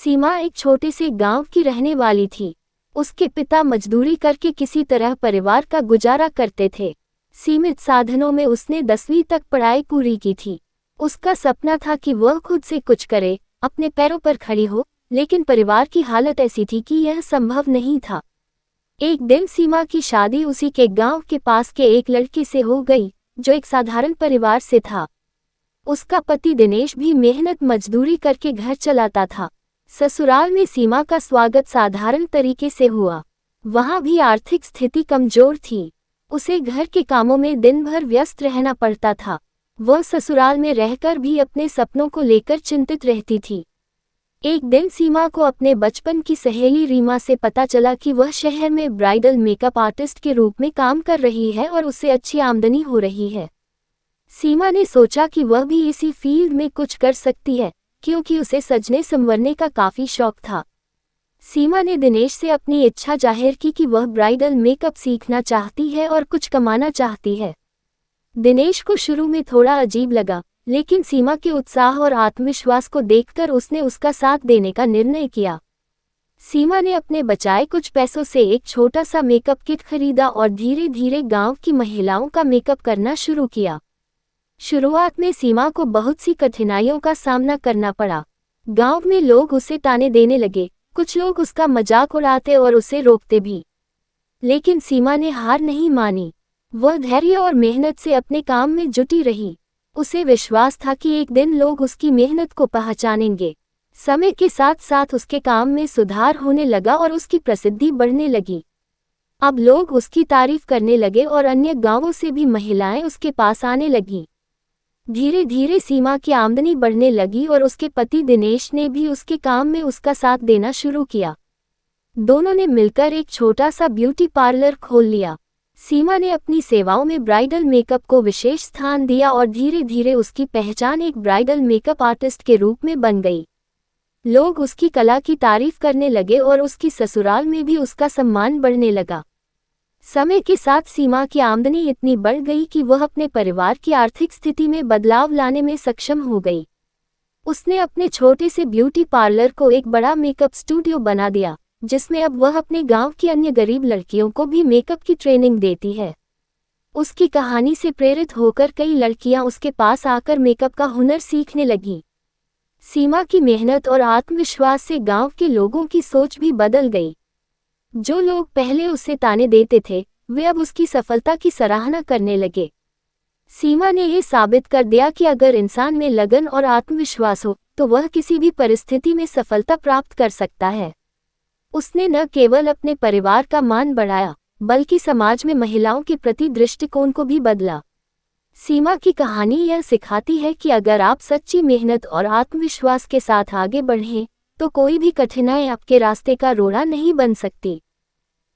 सीमा एक छोटे से गांव की रहने वाली थी। उसके पिता मजदूरी करके किसी तरह परिवार का गुजारा करते थे। सीमित साधनों में उसने 10वीं तक पढ़ाई पूरी की थी। उसका सपना था कि वह खुद से कुछ करे, अपने पैरों पर खड़ी हो, लेकिन परिवार की हालत ऐसी थी कि यह संभव नहीं था। एक दिन सीमा की शादी उसी के गांव के पास के एक लड़के से हो गई, जो एक साधारण परिवार से था। उसका पति दिनेश भी मेहनत मजदूरी करके घर चलाता था। ससुराल में सीमा का स्वागत साधारण तरीके से हुआ। वहां भी आर्थिक स्थिति कमजोर थी। उसे घर के कामों में दिन भर व्यस्त रहना पड़ता था। वह ससुराल में रहकर भी अपने सपनों को लेकर चिंतित रहती थी। एक दिन सीमा को अपने बचपन की सहेली रीमा से पता चला कि वह शहर में ब्राइडल मेकअप आर्टिस्ट के रूप में काम कर रही है और उससे अच्छी आमदनी हो रही है। सीमा ने सोचा कि वह भी इसी फील्ड में कुछ कर सकती है, क्योंकि उसे सजने संवरने का काफी शौक था। सीमा ने दिनेश से अपनी इच्छा जाहिर की कि वह ब्राइडल मेकअप सीखना चाहती है और कुछ कमाना चाहती है। दिनेश को शुरू में थोड़ा अजीब लगा, लेकिन सीमा के उत्साह और आत्मविश्वास को देखकर उसने उसका साथ देने का निर्णय किया। सीमा ने अपने बचाए कुछ पैसों से एक छोटा सा मेकअप किट खरीदा और धीरे धीरे गांव की महिलाओं का मेकअप करना शुरू किया। शुरुआत में सीमा को बहुत सी कठिनाइयों का सामना करना पड़ा। गांव में लोग उसे ताने देने लगे, कुछ लोग उसका मजाक उड़ाते और उसे रोकते भी। लेकिन सीमा ने हार नहीं मानी। वह धैर्य और मेहनत से अपने काम में जुटी रही। उसे विश्वास था कि एक दिन लोग उसकी मेहनत को पहचानेंगे। समय के साथ साथ उसके काम में सुधार होने लगा और उसकी प्रसिद्धि बढ़ने लगी। अब लोग उसकी तारीफ करने लगे और अन्य गांवों से भी महिलाएं उसके पास आने लगीं। धीरे धीरे सीमा की आमदनी बढ़ने लगी और उसके पति दिनेश ने भी उसके काम में उसका साथ देना शुरू किया। दोनों ने मिलकर एक छोटा सा ब्यूटी पार्लर खोल लिया। सीमा ने अपनी सेवाओं में ब्राइडल मेकअप को विशेष स्थान दिया और धीरे धीरे उसकी पहचान एक ब्राइडल मेकअप आर्टिस्ट के रूप में बन गई। लोग उसकी कला की तारीफ करने लगे और उसकी ससुराल में भी उसका सम्मान बढ़ने लगा। समय के साथ सीमा की आमदनी इतनी बढ़ गई कि वह अपने परिवार की आर्थिक स्थिति में बदलाव लाने में सक्षम हो गई। उसने अपने छोटे से ब्यूटी पार्लर को एक बड़ा मेकअप स्टूडियो बना दिया, जिसमें अब वह अपने गांव की अन्य गरीब लड़कियों को भी मेकअप की ट्रेनिंग देती है। उसकी कहानी से प्रेरित होकर कई लड़कियां उसके पास आकर मेकअप का हुनर सीखने लगीं। सीमा की मेहनत और आत्मविश्वास से गांव के लोगों की सोच भी बदल गई। जो लोग पहले उसे ताने देते थे, वे अब उसकी सफलता की सराहना करने लगे। सीमा ने यह साबित कर दिया कि अगर इंसान में लगन और आत्मविश्वास हो, तो वह किसी भी परिस्थिति में सफलता प्राप्त कर सकता है। उसने न केवल अपने परिवार का मान बढ़ाया, बल्कि समाज में महिलाओं के प्रति दृष्टिकोण को भी बदला। सीमा की कहानी यह सिखाती है कि अगर आप सच्ची मेहनत और आत्मविश्वास के साथ आगे बढ़ें, तो कोई भी कठिनाई आपके रास्ते का रोड़ा नहीं बन सकती।